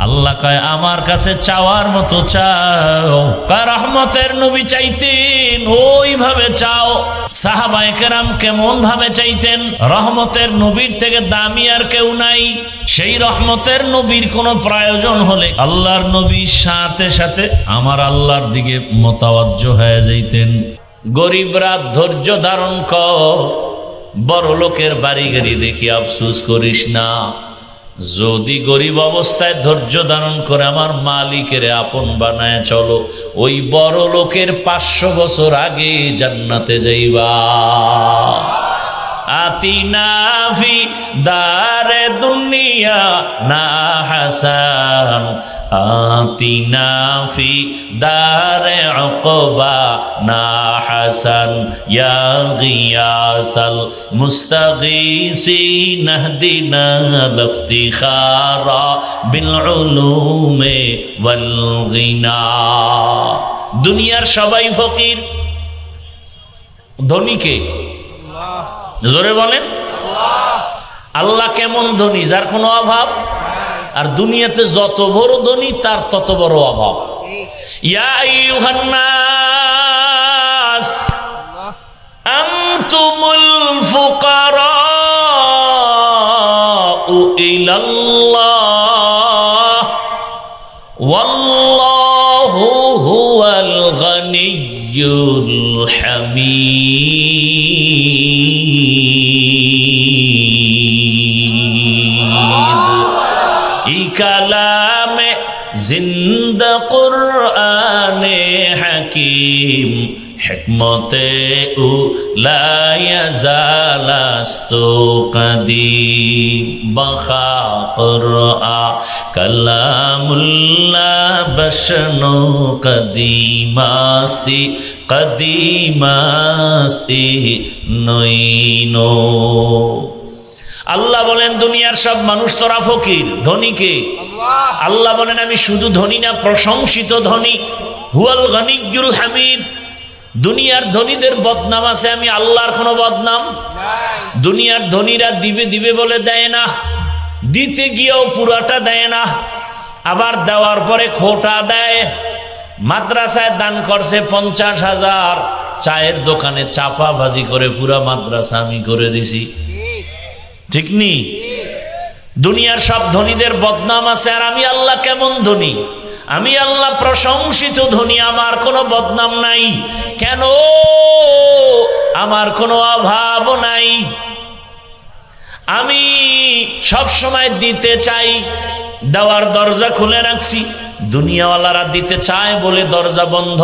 আল্লাহ কয় আমার কাছে চাওয়ার মতো চাও। রহমতের নবী চাইতেন ওইভাবে চাও। সাহাবায়ে কেরাম কেমন ভাবে চাইতেন? রহমতের নবীর থেকে দামি আর কেউ নাই। সেই রহমতের নবীর কোনো প্রয়োজন হলে আল্লাহর নবীর সাথে সাথে আমার আল্লাহর দিকে মোতাওয়াজ্জহ হয়ে যাইতেন। গরিবরা ধৈর্য ধারণ কর, বড় লোকের বাড়ি গাড়ি দেখি আফসোস করিস না। যদি গরিব অবস্থায় ধৈর্য ধারণ করে আমার মালিকের আপন বানায় চলো, ওই বড় লোকের 500 বছর আগে জান্নাতে যাইবা। আতিনা ফি দারে দুনিয়া না হাসান, আতিনা ফি দারে উকবা না হাসান, ইয়া গিয়াসাল মুস্তাগীসিন ইহদিনা লিফতিখারা বিল উলুমে ওয়াল গিনা। দুনিয়ার সবাই ফকির, ধনী কে? জোরে বলেন। আল্লাহ কেমন ধনী? যার কোনো অভাব। আর দুনিয়াতে যত বড় ধনী তার তত বড় অভাব। ইয়া আইয়ুহান নাস আনতুমুল ফুকারাউ ইলাল্লাহ ওয়াল্লাহু হুয়াল গানিয়্যুল হামিদ। কালামে জিন্দা কুরআনে হাকিম, হিকমতে উলা ইয়াজালাস্তু কাদিম, বাখা কুরআ কালামুল্লাহ বশনু কদিমাস্তি কদিমাস্তি নইনো। আল্লাহ বলেন দুনিয়ার সব মানুষ তোরা ফকির, ধনী কে? আল্লাহ বলেন আমি শুধু ধনী না, প্রশংসিত ধনী। হুয়াল গানিয়্যুল হামিদ। দুনিয়ার ধনীদের বদনাম আছে, আমি আল্লাহর কোনো বদনাম নাই। দুনিয়ার ধনীরা দিবে দিবে বলে দেয় না, দিতে গিয়েও পুরাটা দেয় না, আবার দেওয়ার পরে খোটা দেয়। মাদ্রাসায় দান করছে 50,000, চায়ের দোকানে চাপা ভাজি করে পুরা মাদ্রাসা আমি করে দিছি। ঠিক নি? দুনিয়ার সব ধনীদের বদনাম আছে, আর আমি আল্লাহ কেমন ধনী? আমি আল্লাহ প্রশংসিত ধনী, আমার কোনো বদনাম নাই। কেন? আমার কোনো অভাব নাই। আমি সব সময় দিতে চাই, দেওয়ার দরজা খুলে রাখছি। দুনিয়াওয়ালারা দিতে চায় বলে দরজা বন্ধ।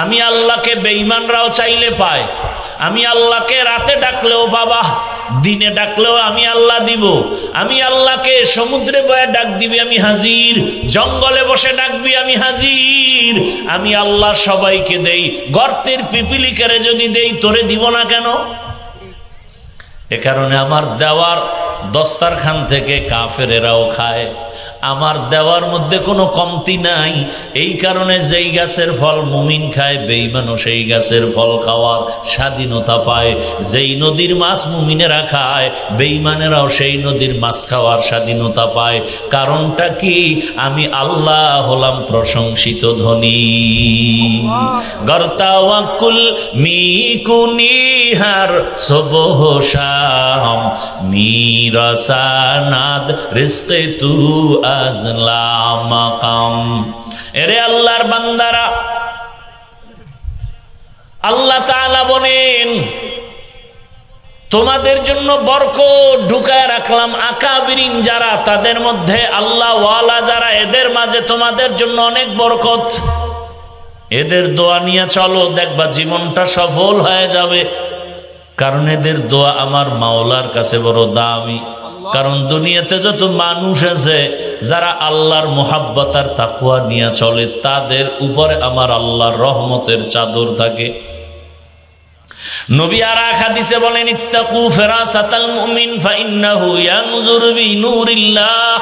আমি আল্লাহকে বেঈমানরাও চাইলে পায়। আমি আল্লাহকে রাতে ডাকলেও বাবা, দিনে ডাকলেও আমি আল্লাহ দিব। আমি আল্লাহকে সমুদ্রে বয়ে ডাক দিবি আমি হাজির, জঙ্গলে বসে ডাকবি আমি হাজির। আমি আল্লাহ সবাইকে দেই, গর্তের পিপিলিকারে যদি দেই তোরে দিব না কেন? এ কারণে আমার দেওয়ার দস্তারখান থেকে কাফেরেরাও খায়, আমার দেওয়ার মধ্যে কোনো কমতি নাই। এই কারণে যেই গাছের ফল মুমিন খায়, বেঈমানও সেই গাছের ফল খাওয়ার স্বাধীনতা পায়। যেই নদীর মাছ মুমিনেরা খায়, বেঈমানেরাও সেই নদীর মাছ খাওয়ার স্বাধীনতা পায়। কারণটা কি? আমি আল্লাহ হলাম প্রশংসিত ধনী। গর্তাওয়াকুল মিকুনিহার সবহ শাম মিরাসানাদ রিজকে তু আজলা মাকাম। এরে আল্লাহর বান্দারা, আল্লাহ তাআলা বলেন তোমাদের জন্য বরকত ঢুকায় রাখলাম। আকাবিরিন যারা, তাদের মধ্যে আল্লাহ ওয়ালা যারা, এদের মাঝে তোমাদের জন্য অনেক বরকত। এদের দোয়া নিয়ে চলো, দেখবা জীবনটা সফল হয়ে যাবে। কারণ এদের দোয়া আমার মাওলার কাছে বড় দামি। কারণ দুনিয়াতে যত মানুষ আছে যারা আল্লাহর মুহাব্বত আর তাকওয়া নিয়ে চলে, তাদের উপরে আমার আল্লাহর রহমতের চাদর থাকে। নবী আর এক হাদিসে বলেন ইত্তাকু ফিরাসাতাল মুমিন ফাইন্নাহু ইয়ানজুরু বিনূরিল্লাহ।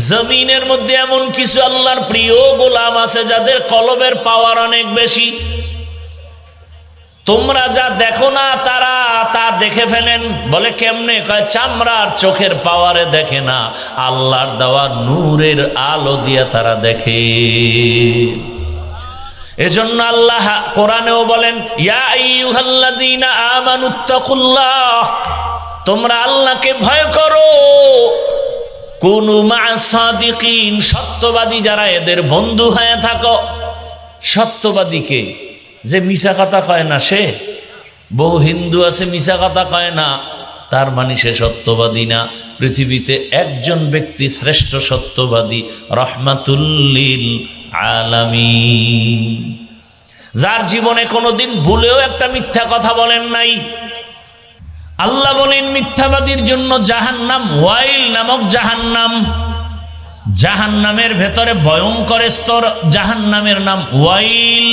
জমিনের মধ্যে এমন কিছু আল্লাহর প্রিয় গোলাম আছে যাদের কলবের পাওয়ার অনেক বেশি। তোমরা যা দেখো না তারা তা দেখে ফেলেন। বলে কেমনে? কয় চামড়ার চোখের পাওয়ারে দেখে না, আল্লাহর দেওয়া নূরের আলো দিয়া তারা দেখে। এজন্য আল্লাহ কোরআনেও বলেন, ইয়া আইয়ুহাল্লাযীনা আমানুত্তাকুল্লাহ, তোমরা আল্লাহকে ভয় করো। কুনু মা'আস সাদিকিন, সত্যবাদী যারা এদের বন্ধু হয়ে থাকো। সত্যবাদীকে যে মিছা কথা কয় না, সে বহু হিন্দু আছে মিছা কথা কয় না, তার মানে সে সত্যবাদী না। পৃথিবীতে একজন ব্যক্তি শ্রেষ্ঠ সত্যবাদী, রাহমাতুল লিল আলামিন, যার জীবনে কোনোদিন ভুলেও একটা মিথ্যা কথা বলেন নাই। আল্লাহ বলেন মিথ্যাবাদীর জন্য জাহান্নাম, ওয়াইল নামক জাহান্নাম। জাহান্নামের ভেতরে ভয়ঙ্কর স্তর, জাহান্নামের নাম ওয়াইল।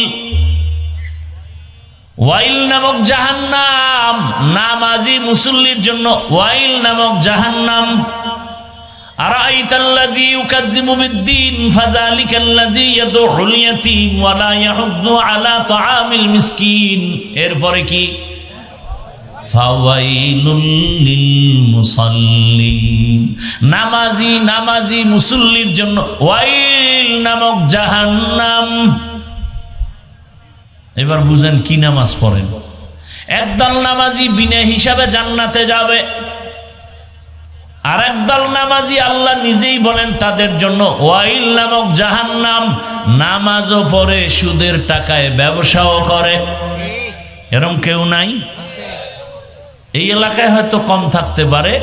ওয়াইল নামক জাহান্নাম, নামাজি মুসল্লির জন্য ওয়াইল নামক জাহান্নাম। আরাইতাল্লাযী ইউকাযযিবু বিদ্দীন ফাযালিকাল্লাযী ইয়াদউল ইয়াতীম ওয়া লা ইয়াহুদ্দু আলা তাআমিল মিসকিন। এরপরে কি? ফাওয়াইলুল লিল মুসাল্লিন, নামাজি মুসল্লির জন্য ওয়াইল নামক জাহান্নাম। এবার বুঝেন কি নামাজ পড়েন। একদল নামাজি বিনা হিসাবে জান্নাতে যাবে, আর একদল নামাজি আল্লাহ নিজেই বলেন তাদের জন্য ওয়াইল নামক জাহান্নাম। নামাজও পড়ে, সুদের টাকায় ব্যবসাও করে। এরকম কেউ নাই? এই এলাকায় হয়তো কম থাকতে পারে।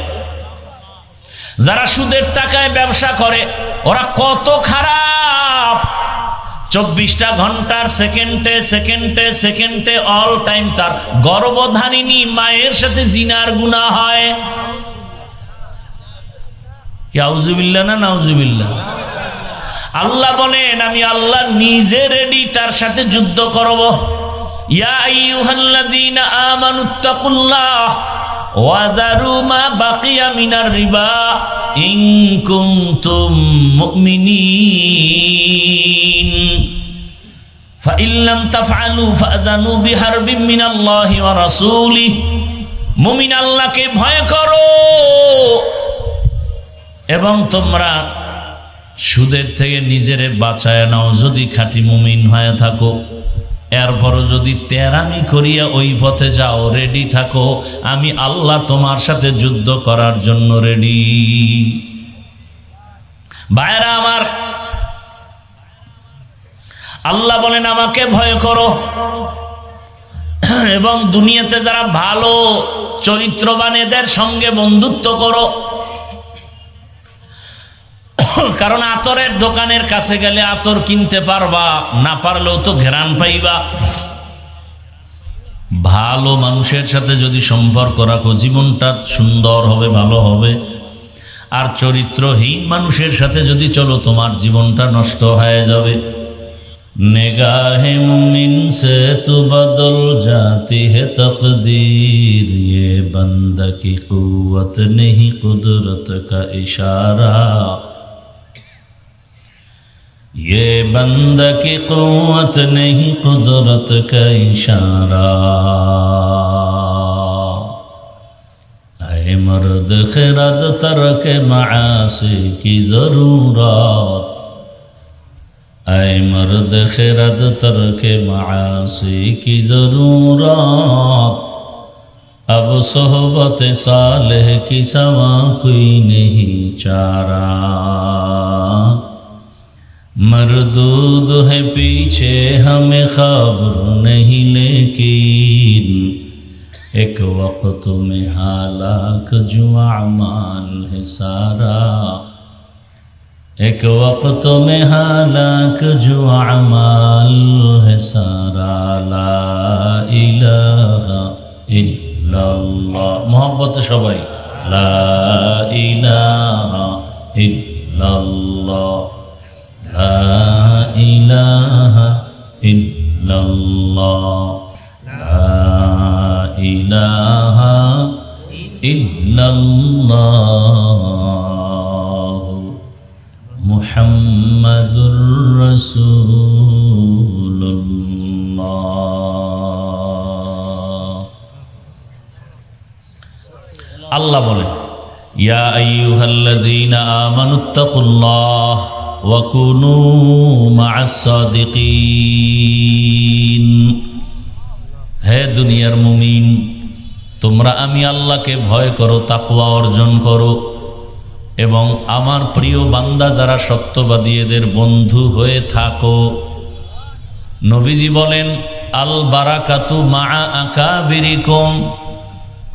যারা সুদের টাকায় ব্যবসা করে ওরা কত খারাপ! 24টা ঘন্টার সেকেন্ডে সেকেন্ডে সেকেন্ডে অল টাইম তার গর্ভধারিণী মায়ের সাথে জিনার গুনাহ হয়। কি আউযুবিল্লাহ না নাউযুবিল্লাহ? আল্লাহ বলেন আমি আল্লাহ নিজে রেডি তার সাথে যুদ্ধ করব। ইয়া আইয়ুহাল্লাযীনা আমানুত্তাকুল্লাহ ওয়া যারু মা বাকিয়া মিনার রিবা ইন কুনতুম মুমিনিন ফাইন লাম তাফআলু ফাযানু বিহারবিন মিনাল্লাহি ওয়া রাসূলিহি। মুমিন আল্লাহকে ভয় করো এবং তোমরা সুদের থেকে নিজেরে বাঁচায় নাও যদি খাঁটি মুমিন হয়ে থাকো। এরপরও যদি তেরামি করিয়া ওই পথে যাও, রেডি থাকো, আমি আল্লাহ তোমার সাথে যুদ্ধ করার জন্য রেডি। ভাইরা আমার, আল্লাহ বলেন আমাকে ভয় করো এবং দুনিয়াতে যারা ভালো চরিত্রবান এদের সঙ্গে বন্ধুত্ব করো। কারণ আতরের দোকানের কাছে গেলে আতর কিনতে পারবা, না পারলেও তো ঘেরান পাইবা। ভালো মানুষের সাথে যদি সম্পর্ক রাখো জীবনটা সুন্দর হবে, ভালো হবে। আর চরিত্রহীন মানুষের সাথে যদি চলো তোমার জীবনটা নষ্ট হয়ে যাবে। निगाहे मुमिन से तू बदल जाती है तकदीर, ये बंदा की कुव्वत नहीं कुदरत का इशारा, ये बंदा की कुव्वत नहीं कुदरत का इशारा। ऐ मर्द खिरद तरक मासी की जरूरत, ऐ मर्द खिरद तरक मासी की जरूरत, अब सोहबत सालेह की सवा कोई नहीं चारा। मरदूद है पीछे हमें खबर नहीं, लेकिन एक वक्त में हालाक जो अमाल है सारा, एक वक्त में हालाक जो अमाल है सारा। ला इलाहा इल्लल्लाह, मोहब्बत सबाई ला इलाहा इल्लल्लाह, ला इलाहा इल्लल्लाह, ला इलाहा इल्लल्लाह, मुहम्मदुर रसूलुल्लाह। আল্লাহ বলেন, ইয়া আইয়ুহাল্লাযীনা আমানুত্তাকুল্লাহ ওয়া কুনু মা'আস সাদিকিন। হে দুনিয়ার মুমিন, তোমরা আমি আল্লাহকে ভয় করো, তাকওয়া অর্জন করো এবং আমার প্রিয় বান্দা যারা সত্যবাদী এদের বন্ধু হয়ে থাকো। নবীজি বলেন, আল বারাকাতু মা'a আকাবিরিকুম,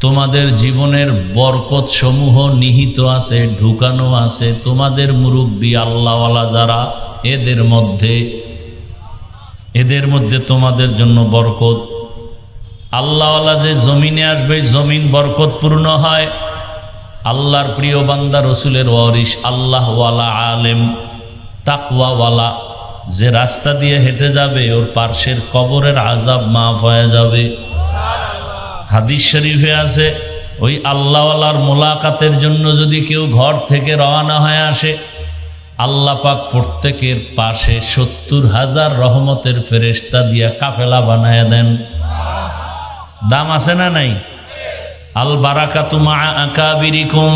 তোমাদের জীবনের বরকত সমূহ নিহিত আছে, ঢুকানো আছে তোমাদের মুরব্বী আল্লাহওয়ালা যারা, এদের মধ্যে তোমাদের জন্য বরকত। আল্লাহওয়ালা যে জমিনে আসবে, জমিন বরকতপূর্ণ হয়। আল্লাহর প্রিয় বান্দা, রসুলের ওয়ারিস, আল্লাহওয়ালা আলেম, তাকওয়াওয়ালা যে রাস্তা দিয়ে হেঁটে যাবে, ওর পার্শ্বের কবরের আযাব মাফ হয়ে যাবে। হাদিস শরীফে আছে, ওই আল্লাহওয়ালার মোলাকাতের জন্য যদি কেউ ঘর থেকে রওনা হয়ে আসে, আল্লাহ পাক প্রত্যেকের পাশে ৭০,০০০ রহমতের ফেরেশতা দিয়া কাফেলা বানায় দেন। দাম আছে না নাই? আল বারাকাতু মা'a আকাবিরিকুম,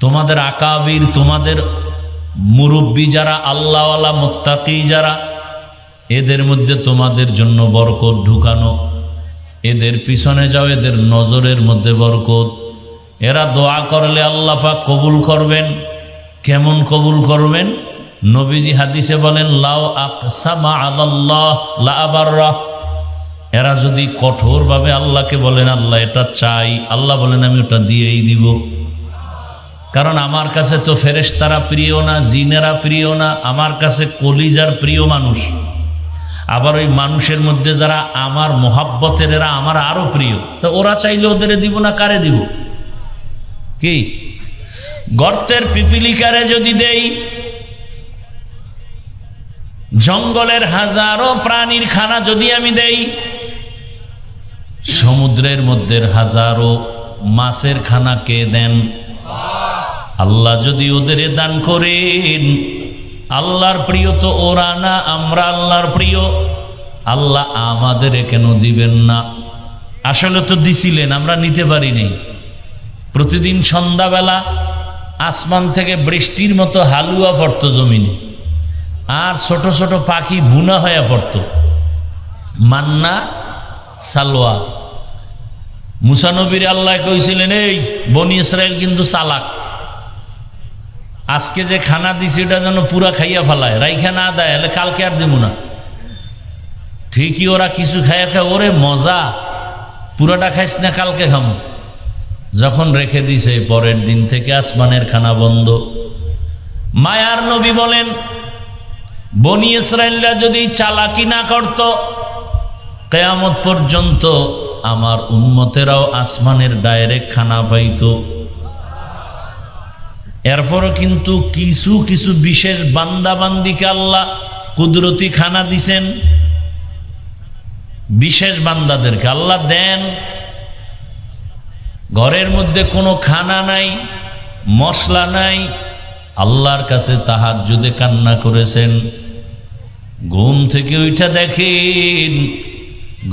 তোমাদের আকাবির, তোমাদের মুরব্বী যারা, আল্লাহওয়ালা মুত্তাকি যারা, এদের মধ্যে তোমাদের জন্য বরকত ঢুকানো। এদের পিছনে যাও, এদের নজরের মধ্যে বরকত। এরা দোয়া করলে আল্লাহ পাক কবুল করবেন। কেমন কবুল করবেন? নবীজি হাদিসে বলেন, লাউ আকসামা আলাল্লাহ লা আবাররা, এরা যদি কঠোরভাবে আল্লাহকে বলেন, আল্লাহ এটা চাই, আল্লাহ বলেন আমি ওটা দিয়েই দিব। কারণ আমার কাছে তো ফেরেশতারা প্রিয় না, জিনেরা প্রিয় না, আমার কাছে কলিজার প্রিয় মানুষ। আবার ওই মানুষের মধ্যে যারা আমার মোহাব্বতের, এরা আমার আরো প্রিয়, তো ওরা চাইলে ওদের দিব না, কারে দিব? কি গর্তের পিপিলিকারে যদি দেই, জঙ্গলের হাজারো প্রাণীর খানা যদি আমি দেই, সমুদ্রের মধ্যে হাজারো মাছের খানা কে দেন? আল্লাহ যদি ওদের দান করেন, আল্লাহর প্রিয় তো ওরা না, আমরা আল্লাহর প্রিয়, আল্লাহ আমাদের কেন দিবেন না? আসলে তো দিছিলেন, আমরা নিতে পারিনি। প্রতিদিন সন্ধ্যাবেলা আসমান থেকে বৃষ্টির মতো হালুয়া পড়তো জমিনে, আর ছোট ছোট পাখি বুনা হয়ে পড়তো, মান্না সালোয়া। মুসা নবীর আল্লাহ কইছিলেন, এই বনি ইসরাইল কিন্তু চালাক, আজকে যে খানা দিছি ওটা যেন পুরা খাইয়া ফেলায়, রাইখা না দেয়, হলে কালকে আর দেব না। ঠিকই ওরা কিছু খাইয়া খায়, ওরে মজা, পুরাটা খাইস না, কালকে খামো। যখন রেখে দিছে, পরের দিন থেকে আসমানের খানা বন্ধ। মায়ার নবী বলেন, বনি ইসরাইলরা যদি চালাকি না করত, কিয়ামত পর্যন্ত আমার উম্মতেরাও আসমানের ডাইরেক্ট খানা পাইত। এরপরও কিন্তু কিছু কিছু বিশেষ বান্দা বান্দিকে আল্লাহ কুদরতি খানা দিছেন। বিশেষ বান্দাদেরকে আল্লাহ দেন, ঘরের মধ্যে কোনো খানা নাই, মশলা নাই, আল্লাহর কাছে তাহাজ্জুদে কান্না করেছেন, ঘুম থেকে উঠা দেখেন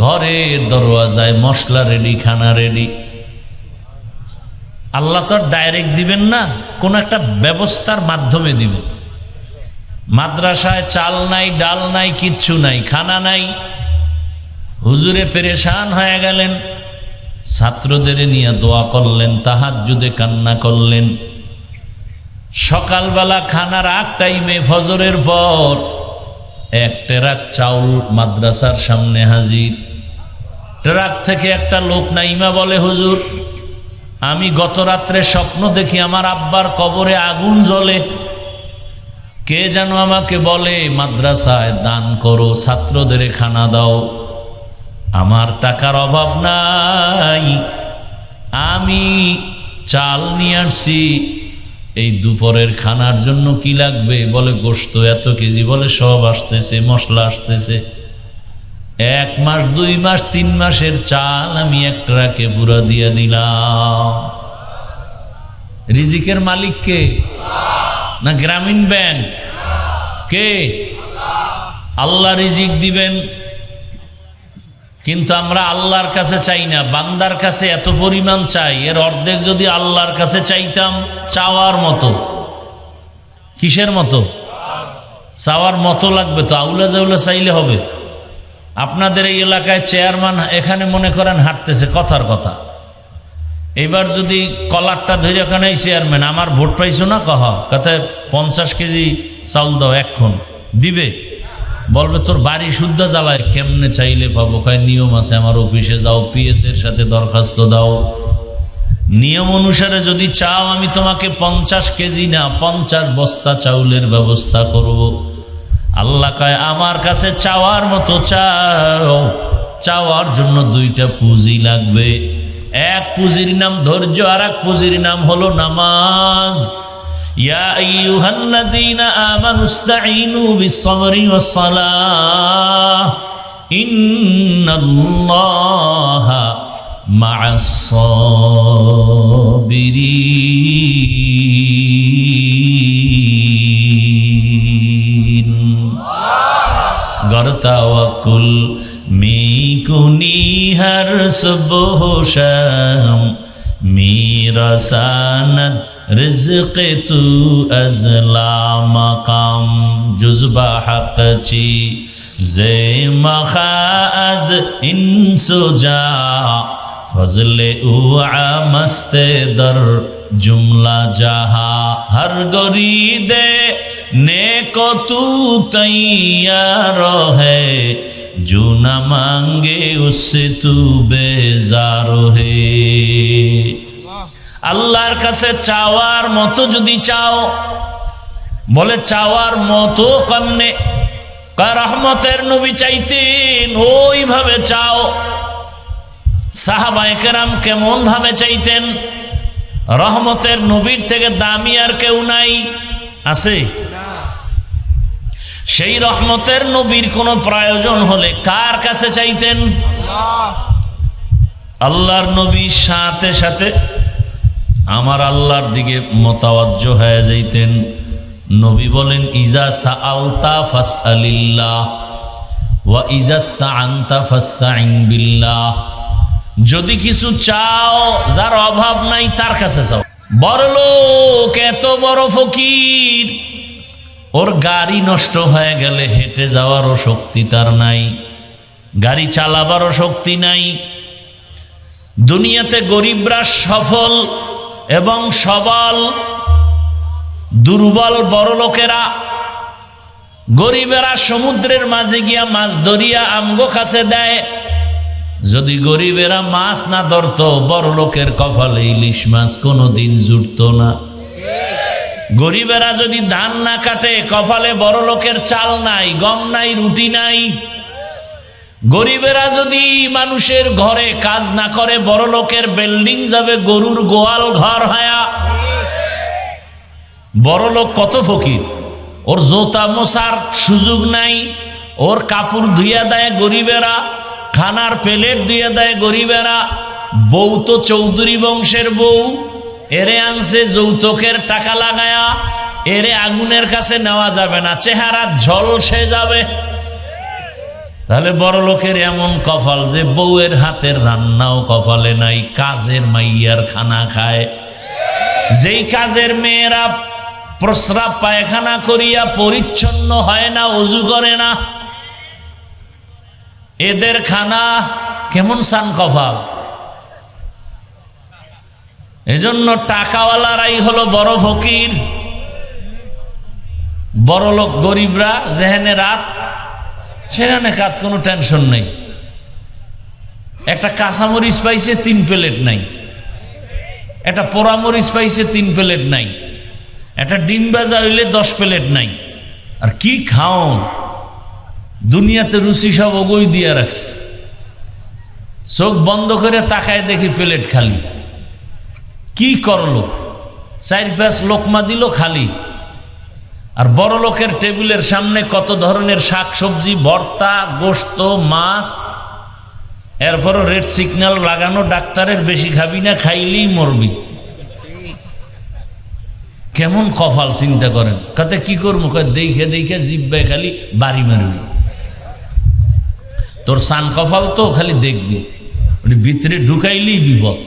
ঘরের দরওয়াজায় মশলা রেডি, খানা রেডি। আল্লাহ তো ডাইরেক্ট দিবেন না, কোন একটা ব্যবস্থার মাধ্যমে দিবেন। মাদ্রাসায় চাল নাই, ডাল নাই, কিচ্ছু নাই, খানা নাই, হুজুরে পেরেশান হয়ে গেলেন, ছাত্রদের নিয়ে দোয়া করলেন, তাহাজ্জুদে কান্না করলেন। সকালবেলা খানার আগ টাইমে ফজরের পর এক ট্রাক চাউল মাদ্রাসার সামনে হাজির। ট্রাক থেকে একটা লোক নাইমা বলে, হুজুর আমি গত রাত্রে স্বপ্ন দেখি আমার আব্বার কবরে আগুন জ্বলে, কে যেন আমাকে বলে মাদ্রাসায় দান করো, ছাত্রদের খানা দাও। আমার টাকার অভাব নাই, আমি চাল নিয়ে আসছি, এই দুপুরের খানার জন্য কি লাগবে? বলে গোশত এত কেজি, বলে সব আসতেছে, মশলা আসতেছে, 1 মাস 2 মাস 3 মাসের চাল আমি এক ট্রাকে পুরা দিয়ে দিলাম। রিজিকের মালিক কে? না গ্রামীণ ব্যাংক? কে? আল্লাহ রিজিক দিবেন। কিন্তু আমরা আল্লাহর কাছে চাই না, বান্দার কাছে এত পরিমাণ চাই, এর অর্ধেক যদি আল্লাহর কাছে চাইতাম, চাওয়ার মতো। কিসের মতো? চাওয়ার মতো লাগবে তো, আউলা জাউলা চাইলে হবে? আপনাদের এই এলাকায় চেয়ারম্যান এখানে মনে করেন হাঁটতেছে, কথার কথা, এবার যদি কলারটা ধরে ওখানে চেয়ারম্যান আমার ভোট পাইছো না, কথা 50 কেজি চাউল দাও এক্ষণ, দিবে? বলবে তোর বাড়ি শুদ্ধ জ্বালায়, কেমনে চাইলে পাবো? কয় নিয়ম আছে, আমার অফিসে যাও, পিএস এর সাথে দরখাস্ত দাও, নিয়ম অনুসারে যদি চাও আমি তোমাকে 50 কেজি না 50 বস্তা চাউলের ব্যবস্থা করব। আল্লাহ কয় আমার কাছে চাওয়ার মতো চাও, চাওয়ার জন্য দুইটা পুঁজি লাগবে, এক পুঁজির নাম ধৈর্য, আর এক পুঁজির নাম হলো নামাজ। ইয়া আইয়ুহাল্লাযীনা আমানুস্তাঈনু বিস-সাবরি ওয়াস-সালাহ ইন্নাল্লাহা মা'আস-সাবিরিন। গরতাওয়াক্কুল মিকুনি হর সুবহ শাম, মিরাসানাত রিজক তু আজলা মাকাম, জুজবা হকচি জে মখাজ ইনসুজা, ফজলে উআ মস্তে দর जुमला जहा, हर गरीदे नेको तू तैयार है, जो न मांगे उससे तू बेजार है। আল্লাহর কাছে চাওয়ার মতো যদি চাও, বলে চাওয়ার মতো কেমনে? রহমতের নবী চাইতেন, ওইভাবে চাও। সাহাবায়ে কেরাম কেমন ভাবে চাইতেন? রহমতের নবীর থেকে দামি আর কেউ নাই, আছে? সেই রহমতের নবীর কোনো প্রয়োজন হলে কার কাছে চাইতেন? আল্লাহর নবীর সাথে সাথে আমার আল্লাহর দিকে মোতাওয়াজ্জো হয়ে যাইতেন। নবী বলেন ইজা সাআলতা ফাসআলিল্লাহ ওয়া ইজা ইসতাআনতা ফাসতাইন বিল্লাহ। যদি কিছু চাও, যার অভাব নাই তার কাছে চাও। বড় লোক, এত বড় ফকির, ওর গাড়ি নষ্ট হয়ে গেলে হেঁটে যাওয়ারও শক্তি তার নাই, গাড়ি চালাবারও শক্তি নাই। দুনিয়াতে গরিবরা সফল এবং সবল, দুর্বল বড় লোকেরা। গরিবেরা সমুদ্রের মাঝে গিয়া মাছ ধরিয়া আমগো কাছে দেয়। যদি গরিবেরা মাছ না ধরত, বড় লোকের কপালে ইলিশ মাছ কোনোদিন জুটত না। গরিবেরা যদি ধান না কাটে, কপালে বড় লোকের চাল নাই, গম নাই, রুটি নাই। গরিবেরা যদি মানুষের ঘরে কাজ না করে, বড় লোকের বিল্ডিং যাবে গরুর গোয়াল ঘর হয়া। বড় লোক কত ফকির, ওর জোতা মোছার সুযোগ নাই, ওর কাপড় ধুইয়া দেয় গরিবেরা, খানার প্লেট ধুইয়া দেয় গরিবেরা। বউ তো চৌধুরী বংশের বউ, এরে আনছে যৌতুকের টাকা লাগায়া, এরে আগুনের কাছে নেওয়া যাবে না, চেহারা ঝলসে যাবে। তাহলে বড় লোকের এমন কপাল যে বউয়ের হাতের রান্নাও কপালে নাই, কাজের মাইয়ার খানা খায়। যেই কাজের মেয়েরা প্রস্রাব পায়খানা করিয়া পরিচ্ছন্ন হয় না, ওযু করে না, এদের খানা কেমন সান কপাল। এজন্য টাকাওয়ালারাই হলো বড় ফকির। বড় লোক গরিবরা যেখানে রাত সেখানে কাত, কোনো টেনশন নেই। একটা কাঁচামরিচ পাইছে 3 প্লেট নাই, একটা পোড়ামরিচ পাইছে 3 প্লেট নাই, একটা ডিম ভাজা হইলে 10 প্লেট নাই। আর কি খাওন, দুনিয়াতে রুচি সব ওগই দিয়া রাখছে। চোখ বন্ধ করে তাকায় দেখি প্লেট খালি। কি করলো? 4-5 লোকমা দিল খালি। আর বড় লোকের টেবিলের সামনে কত ধরনের শাক সবজি, ভর্তা, গোশত, মাছ, এরপরও রেড সিগন্যাল লাগানো, ডাক্তারের বেশি খাবি না, খাইলেই মরবি। কেমন কপাল চিন্তা করেন। কাতে কি করবো? দেখে দেখে জিব্বায় খালি বাড়ি মারবি। তোর সান কপাল তো খালি দেখবি, ওটি ভিতরে ঢুকাইলেই বিপদ,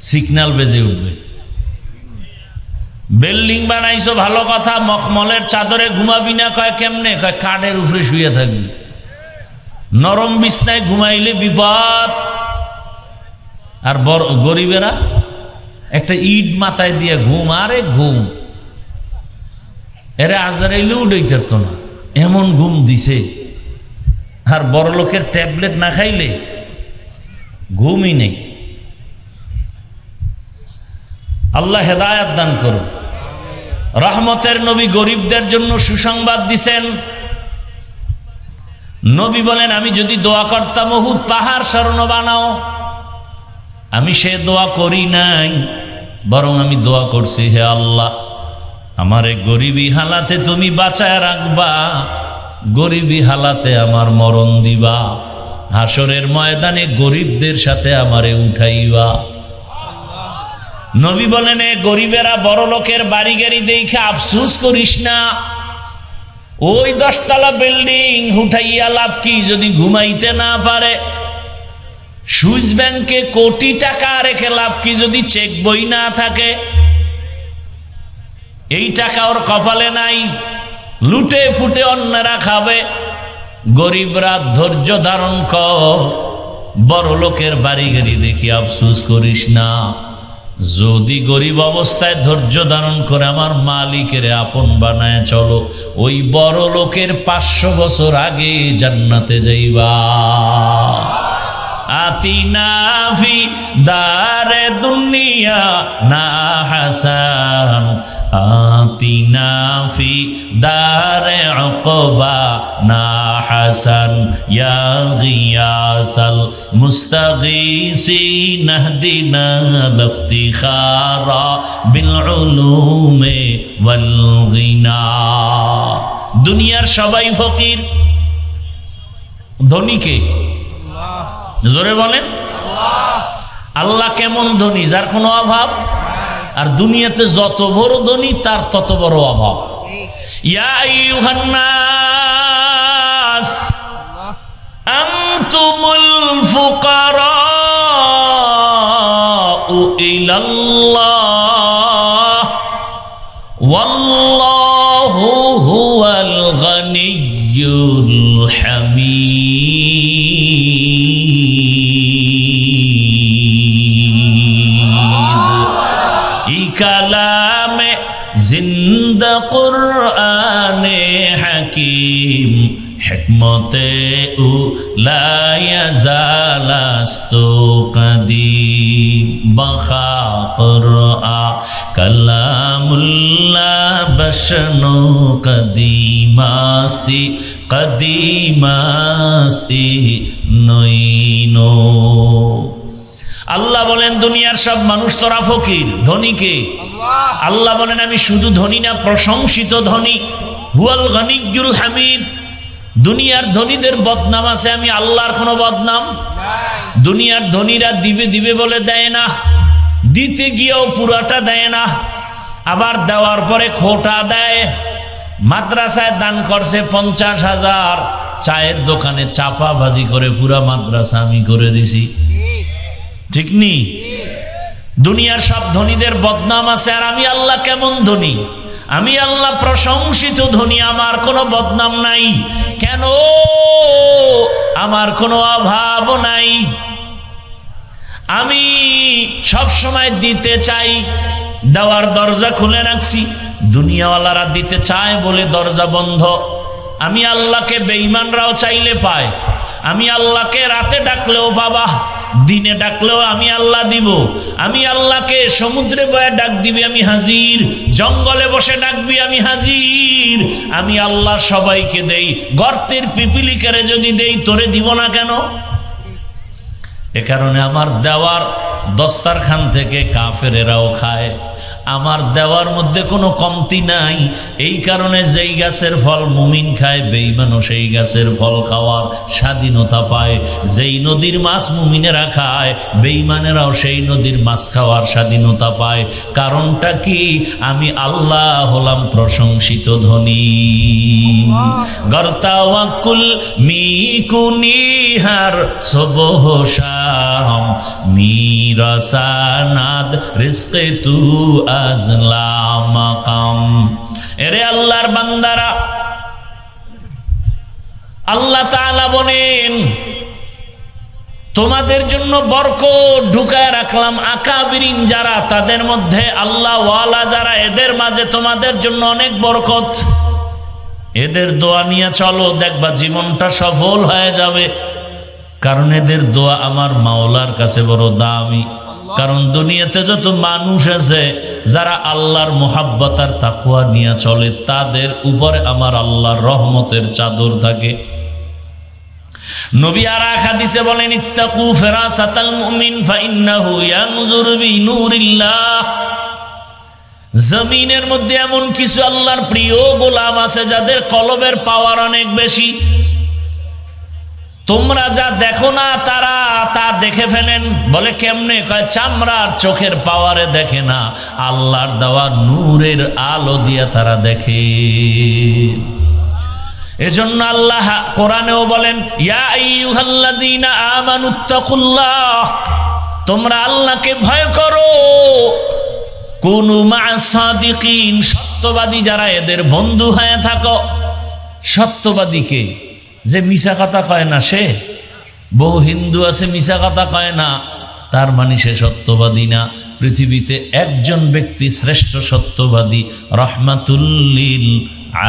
সিগন্যাল বেজে উঠবে। বিল্ডিং বানাইছো ভালো কথা, মখমলের চাদরে ঘুমাবি না, কয় কেমনে, কয় কাঠের উপরে শুয়ে থাকবি, নরম বিছনায় ঘুমাইলে বিপদ। আর বড় গরিবেরা একটা ইট মাথায় দিয়ে ঘুম, আরে ঘুম, এরা আজরাইলে উড়াইতে পারতো না, এমন ঘুম দিছে। আর বড় লোকের ট্যাবলেট না খাইলে ঘুমই নেই। আল্লাহ হেদায়াত দান করুন। রহমতের নবী গরিবদের জন্য সুসংবাদ দিছেন। নবী বলেন, আমি যদি দোয়া করতাম উহুদ পাহাড় স্মরণ বানাও, আমি সে দোয়া করি নাই, বরং আমি দোয়া করছি, হে আল্লাহ আমারে গরিবী হালাতে তুমি বাঁচায় রাখবা, গরিবী হালাতে আমার মরণ দিবা, হাসরের ময়দানে গরিবদের সাথে আমারে উঠাইবা। নবী বলেন, এ গরিবেরা বড় লোকের বাড়ি গাড়ি দেখে আফসুস করিস না, ওই 10 তলা বিল্ডিং উঠাইয়া লাভ কি যদি ঘুমাইতে না পারে, সুইস ব্যাংকে কোটি টাকা রেখে লাভ কি যদি চেক বই না থাকে, এই টাকা ওর কপালে নাই, লুটে ফুটে অন্যরা খাবে। গরিবরা ধৈর্য ধারণ কর, বড় লোকের বাড়ি গাড়ি দেখি আফসুস করিস না। যদি গরিব অবস্থায় ধৈর্য ধারণ করে আমার মালিকের আপন বানায় চলো, ওই বড় লোকের 500 বছর আগে জান্নাতে যাইবা। আতিনা ফি দারে দুনিয়া না হাসান, আতিনা ফি দারে উকবা না হাসান, ইয়া গিয়াসাল মুস্তাগীসিন ইহদিনা লিফতিখারা বিল উলুমি ওয়াল গিনা। দুনিয়ার সবাই ফকির, ধনী কে? জোরে বলেন। আল্লাহ কেমন ধনী? যার কোনো অভাব। আর দুনিয়াতে যত বড় ধনী তার তত বড় অভাব। ইয়া আইয়ুহান নাস আনতুমুল ফুকারাউ ইলাল্লাহ ওয়াল্লাহু হুয়াল গানিয়্যুল হামিদ। কালামে জিন্দা কুরআনে হাকিম, হিকমতে উলা ইয়াজালাস্তু কাদিম, বাখা কুরআ কালামুল্লাহ বশনু কদিমাস্তি কদিমাস্তি নইনো। আল্লাহ বলেন, দুনিয়ার সব মানুষ তোরা ফকির, ধনী কে? আল্লাহ বলেন, আমি শুধু ধনী না, প্রশংসিত ধনী। হুয়াল গানিয়্যুল হামিদ। দুনিয়ার ধনীদের বদনাম আছে, আমি আল্লাহর কোনো বদনাম? দুনিয়ার ধনীরা দিবে দিবে বলে দেয় না, দিতে গিয়েও পুরাটা দেয় না, আবার দেওয়ার পরে খোটা দেয়। মাদ্রাসায় দান করছে 50,000, চায়ের দোকানে চাপা ভাজি করে পুরা মাদ্রাসা আমি করে দিছি, ঠিক নি? দুনিয়ার সব ধনীদের বদনাম আছে, আর আমি আল্লাহ কেমন ধনী? আমি আল্লাহ প্রশংসিত ধনী, আমার কোনো বদনাম নাই। কেন? আমার কোনো অভাব নাই। আমি সব সময় দিতে চাই, দেওয়ার দরজা খুলে রাখছি। দুনিয়াওয়ালারা দিতে চায় বলে দরজা বন্ধ। আমি আল্লাহকে বেঈমানরাও চাইলে পায়। আমি আল্লাহকে রাতে ডাকলেও বাবা, দিনে ডাকলেও আমি আল্লাহ দিব। আমি আল্লাহকে সমুদ্রে বয়ে ডাক দিবি, আমি হাজির। জঙ্গলে বসে ডাকবি, আমি হাজির। আমি আল্লাহ সবাইকে দেই, গর্তের পিপিলিকারে যদি দেই তোরে দিব না কেন? এ কারণে আমার দেওয়ার দস্তারখান থেকে কাফেরেরাও খায়, আমার দেওয়ার মধ্যে কোনো কমতি নাই। এই কারণে যেই গাছের ফল মুমিন খায়, বেঈমানও সেই গাছের ফল খাওয়ার স্বাধীনতা পায়। যেই নদীর মাছ মুমিনেরা খায়, বেঈমানেরাও সেই নদীর মাছ খাওয়ার স্বাধীনতা পায়। কারণটা কি? আমি আল্লাহ হলাম প্রশংসিত ধনী। গর্তাওয়াকুল মিকুনিহার সবহ শাম মিরাসানাদ রিজকে তু আজলা মাকাম। এরে আল্লাহর বান্দারা, আল্লাহ তাআলা বলেন তোমাদের জন্য বরকত ঢুকায় রাখলাম। আকাবিরিন যারা, তাদের মধ্যে আল্লাহ ওয়ালা যারা, এদের মাঝে তোমাদের জন্য অনেক বরকত। এদের দোয়া নিয়ে চলো, দেখবা জীবনটা সফল হয়ে যাবে। কারণ এদের দোয়া আমার মাওলার কাছে বড় দামি। কারণ দুনিয়াতে যত মানুষ আছে যারা আল্লাহর মুহাব্বত আর তাকওয়া নিয়ে চলে, তাদের উপরে আমার আল্লাহর রহমতের চাদর থাকে। নবী আর এক হাদিসে বলেন, ইত্তাকু ফিরাসাতাল মুমিন ফাইন্নাহু ইয়ানজুরু বিনূরিল্লাহ। জমিনের মধ্যে এমন কিছু আল্লাহর প্রিয় গোলাম আছে যাদের কলবের পাওয়ার অনেক বেশি। তোমরা যা দেখো না তারা তা দেখে ফেলেন। বলে কেমনে? কয় চামড়ার চোখের পাওয়ারে দেখে না, আল্লাহর দেওয়া নূরের আলো দিয়ে তারা দেখে। এজন্য আল্লাহ কোরআনেও বলেন, ইয়া আইয়ুহাল্লাযীনা আমানুত্তাকুল্লাহ, তোমরা আল্লাহকে ভয় করো। কুনু মা'আস সাদিকিন, সত্যবাদী যারা, এদের বন্ধু হয়ে থাকো। সত্যবাদীকে যে মিছা কথা কয় না, সে বহু হিন্দু আছে মিছা কথা কয় না, তার মানে সে সত্যবাদী না। পৃথিবীতে একজন ব্যক্তি শ্রেষ্ঠ সত্যবাদী, রাহমাতুল লিল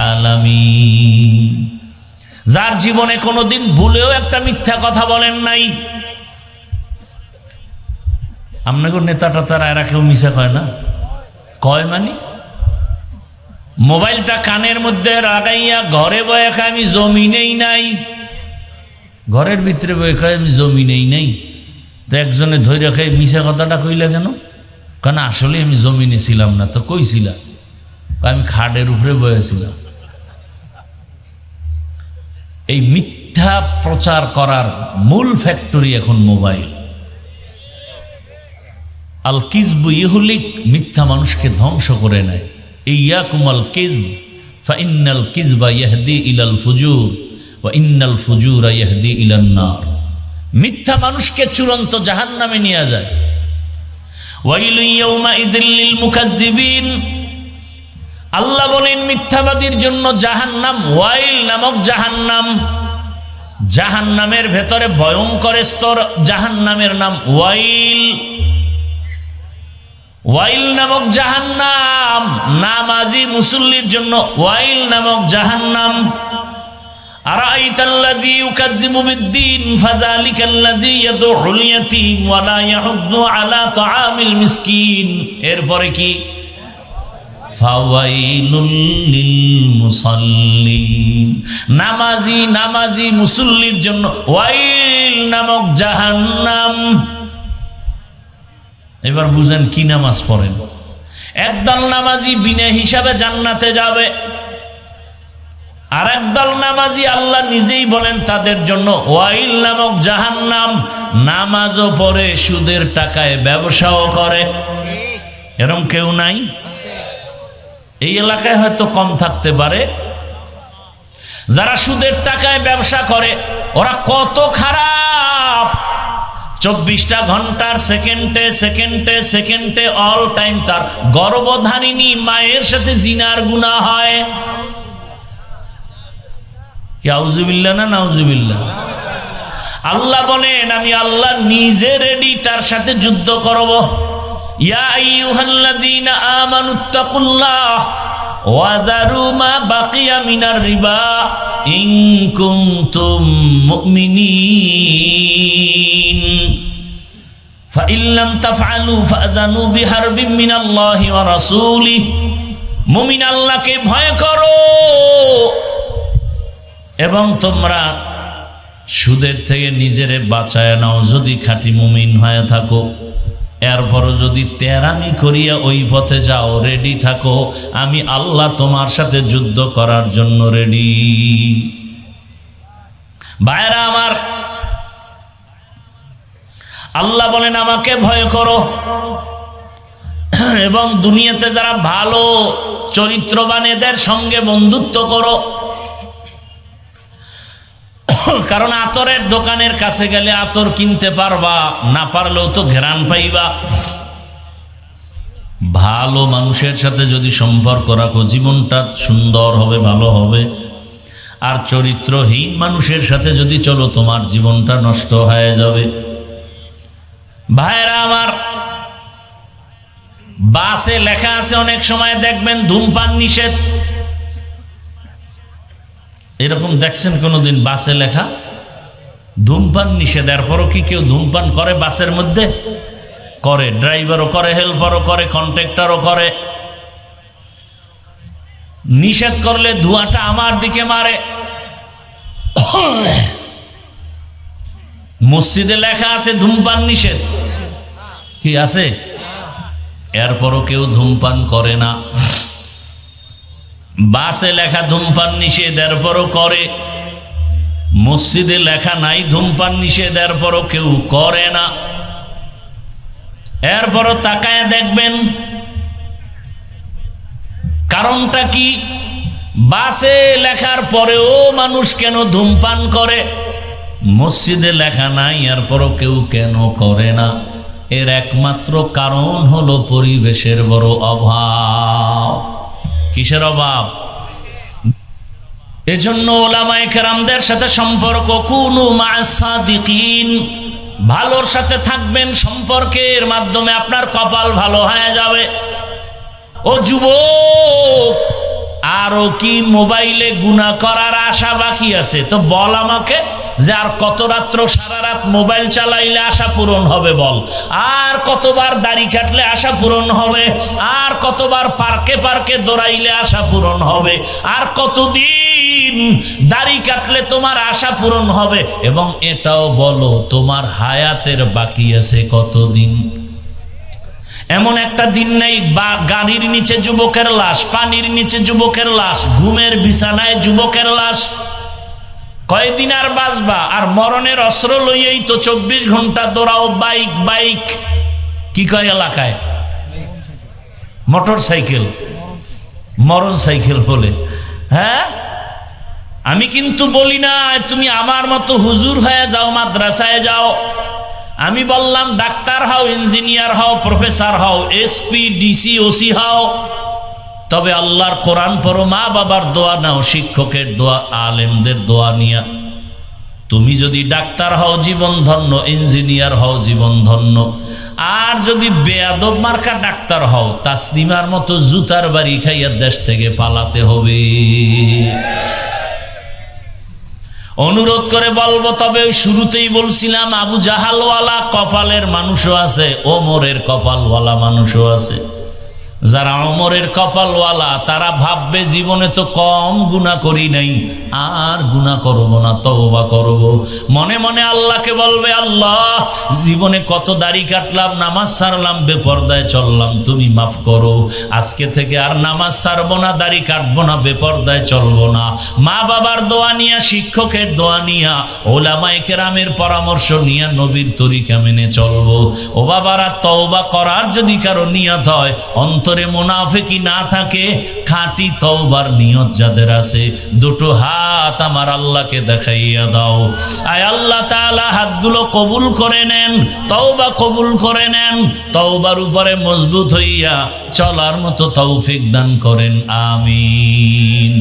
আলামিন, যার জীবনে কোনোদিন ভুলেও একটা মিথ্যা কথা বলেন নাই। আপনাকে নেতাটা তারা এরা কেউ মিছা কয় না, কয় মানে মোবাইলটা কানের মধ্যে লাগাইয়া ঘরে বয়ে খায় আমি জমিনেই নাই, ঘরের ভিতরে বয়ে খায় আমি জমিনেই নাই। তো একজনে ধৈর্য খাই মিছা কথাটা কইলা কেন? কারণ আসলে আমি জমিনে ছিলাম না। তো কইছিলাম? আমি খাটের উপরে বয়েছিলাম। এই মিথ্যা প্রচার করার মূল ফ্যাক্টরি এখন মোবাইল। আল কিযবু ইহলিক, মিথ্যা মানুষকে ধ্বংস করে নেয়। ইয়াকুমাল কিযব ফাইন্নাল কিযবা ইয়াহদি ইলাল ফুজুর ওয়া ইন্নাল ফুজুরা ইয়াহদি ইলান নার। মিথ্যা মানুষকে চূড়ান্ত জাহান্নামে নিয়ে যায়। ওয়াইলু ইয়াউমাইযিল লিল মুকাজ্জিবিন, আল্লাহ বলেন মিথ্যাবাদীর জন্য জাহান্নাম, ওয়াইল নামক জাহান্নাম। জাহান্নামের ভেতরে ভয়ঙ্কর স্তর, জাহান্নামের নাম ওয়াইল। ওয়াইল নামক জাহান্নাম, নামাজি মুসল্লির জন্য ওয়াইল নামক জাহান্নাম। আরাইতাল্লাযী ইউকাযযিবু বিদ্দীন ফাযালিকাল্লাযী ইয়াদউল ইয়াতীম ওয়া লা ইয়াহুদ্দু আলা তাআমিল মিসকিন। এরপরে কি? ফাওয়াইলুল লিল মুসাল্লিন, নামাজি মুসল্লির জন্য ওয়াইল নামক জাহান্নাম। এবার বুঝেন কি নামাজ পড়েন। একদল নামাজি বিনা হিসাবে জান্নাতে যাবে, আর একদল নামাজি আল্লাহ নিজেই বলেন তাদের জন্য ওয়াইল নামক জাহান্নাম। নামাজও পড়ে, সুদের টাকায় ব্যবসাও করে, এরকম কেউ নাই? এই এলাকায় হয়তো কম থাকতে পারে। যারা সুদের টাকায় ব্যবসা করে ওরা কত খারাপ! 24টা ঘন্টার সেকেন্ডে অল টাইম তার গর্ভধারিণী মায়ের সাথে জিনার গুনাহ হয়। কি আউযুবিল্লাহ না নাউযুবিল্লাহ? আল্লাহ বলেন আমি আল্লাহ নিজে রেডি তার সাথে যুদ্ধ করব। ইয়া আইয়ুহাল্লাযীনা আমানুত্তাকুল্লাহ ওয়া যারু মা বাকিয়া মিনার রিবা ইন কুনতুম মুমিনিন ফাইন লাম তাফআলু ফাযানু বিহারবিন মিনাল্লাহি ওয়া রাসূলিহি। মুমিন আল্লাহকে ভয় করো এবং তোমরা সুদের থেকে নিজেরে বাঁচায় নাও যদি খাঁটি মুমিন হয়ে থাকো। এরপরও যদি তেরামি করিয়া ওই পথে যাও, রেডি থাকো, আমি আল্লাহ তোমার সাথে যুদ্ধ করার জন্য রেডি। ভাইরা আমার, আল্লাহ বলেন আমাকে ভয় করো এবং দুনিয়াতে যারা ভালো চরিত্রবান এদের সঙ্গে বন্ধুত্ব করো। কারণ আতরের দোকানের কাছে গেলে আতর কিনতে পারবা, না পারলেও তো ঘ্রাণ পাইবা। ভালো মানুষের সাথে যদি সম্পর্ক রাখো, জীবনটা সুন্দর হবে, ভালো হবে। আর চরিত্রহীন মানুষের সাথে যদি চলো, তোমার জীবনটা নষ্ট হয়ে যাবে। ভাইরা আমার, বাসে লেখা আছে, অনেক সময় দেখবেন ধূমপান নিষেধ। এরকম দেখছেন কোনোদিন বাসে লেখা ধূমপান নিষেধ? এরপরও কি কেউ ধূমপান করে বাসের মধ্যে? করে, ড্রাইভারও করে, হেল্পারও করে, কন্ট্রাক্টরও করে। নিষেধ করলে ধোঁয়াটা আমার দিকে মারে। মসজিদে লেখা আছে ধূমপান নিষেধ, কি আছে? এরপরও কেউ ধূমপান করে না। বাসে লেখা ধূমপান নিষেধ, এরপরও করে। মসজিদে লেখা নাই ধূমপান নিষেধ, এরপরও কেউ করে না। এরপরও তাকায় দেখবেন কারণটা কি? বাসে লেখার পরেও মানুষ কেন ধূমপান করে? মসজিদে লেখা নাই, এরপরও কেউ কেন করে না? এর একমাত্র কারণ হলো পরিবেশের বড় অভাব। কিসের অভাব? এজন্য উলামায়ে কেরামদের সাথে সম্পর্ক, কুনু মা'আস সাদিকিন, ভালোর সাথে থাকবেন। সম্পর্কের মাধ্যমে আপনার কপাল ভালো হয়ে যাবে। ও যুবক, আরো কি মোবাইলে গুনাহ করার আশা বাকি আছে? তো বল আমাকে, যে আর কত রাত্র সারা রাত মোবাইল চালাইলে আশা পূরণ হবে? বল। আর কতবার দাড়ি কাটলে আশা পূরণ হবে? আর কতবার পার্কে পার্কে দৌড়াইলে আশা পূরণ হবে? আর কতদিন দাড়ি কাটলে তোমার আশা পূরণ হবে? এবং এটাও বলো, তোমার হায়াতের বাকি আছে কতদিন? এমন একটা দিন নেই গাড়ির নিচে যুবকের লাশ, পানির নিচে যুবকের লাশ, ঘুমের বিছানায় যুবকের লাশ। কয়দিন আর বাঁচবা? আর মরণের অস্ত্র লইয়েই তো 24 ঘন্টা দৌড়াও। বাইক বাইক কি কয় এলাকায়? মোটর সাইকেল, মরণ সাইকেল বলে। হ্যাঁ, আমি কিন্তু বলি না তুমি আমার মতো হুজুর হয়ে যাও, মাদ্রাসায় যাও। আমি বললাম ডাক্তার হও, ইঞ্জিনিয়ার হও, প্রফেসর হও, এসপি, ডিসি, ওসি হও, তবে আল্লাহর কোরআন পড়ো, মা বাবার দোয়া নাও, শিক্ষকের দোয়া, আলেমদের দোয়া নিয়া। তুমি যদি ডাক্তার হও জীবন ধন্য, ইঞ্জিনিয়ার হও জীবন ধন্য। আর যদি বেয়াদব মার্কা ডাক্তার হও, তাসলিমার মতো জুতার বাড়ি খাইয়া দেশ থেকে পালাতে হবে। অনুরোধ করে বলবো, তবে ওই শুরুতেই বলছিলাম, আবু জাহালওয়ালা কপালের মানুষও আছে, ওমরের কপালওয়ালা মানুষও আছে। যারা ওমরের কপালওয়ালা, তারা ভাববে জীবনে তো কম গুনাহ করি নাই, আর গুনাহ করব না, তওবা করব। মনে মনে আল্লাহকে বলবে, আল্লাহ জীবনে কত দাড়ি কাটলাম, নামাজ ছাড়লাম, বেপরদায় চললাম, তুমি মাফ করো। আজকে থেকে আর নামাজ ছাড়বো না, দাড়ি কাটবো না, বেপরদায় চলবো না। মা বাবার দোয়া নিয়া, শিক্ষকের দোয়া নিয়া, ওলামায়ে কেরামের পরামর্শ নিয়া নবীর তরিকা মেনে চলবো। ও বাবারা, তওবা করার যদি কারো নিয়ত হয়, অন্তরে মুনাফিকি না থাকে, খাঁটি তওবার নিয়ত যাদের আছে, দুটো হাত আমার আল্লাহকে দেখাইয়া দাও। আয় আল্লাহ তাআলা, হাতগুলো কবুল করে নেন, তওবা কবুল করে নেন, তওবার উপরে মজবুত হইয়া চলার মতো তৌফিক দান করেন। আমিন।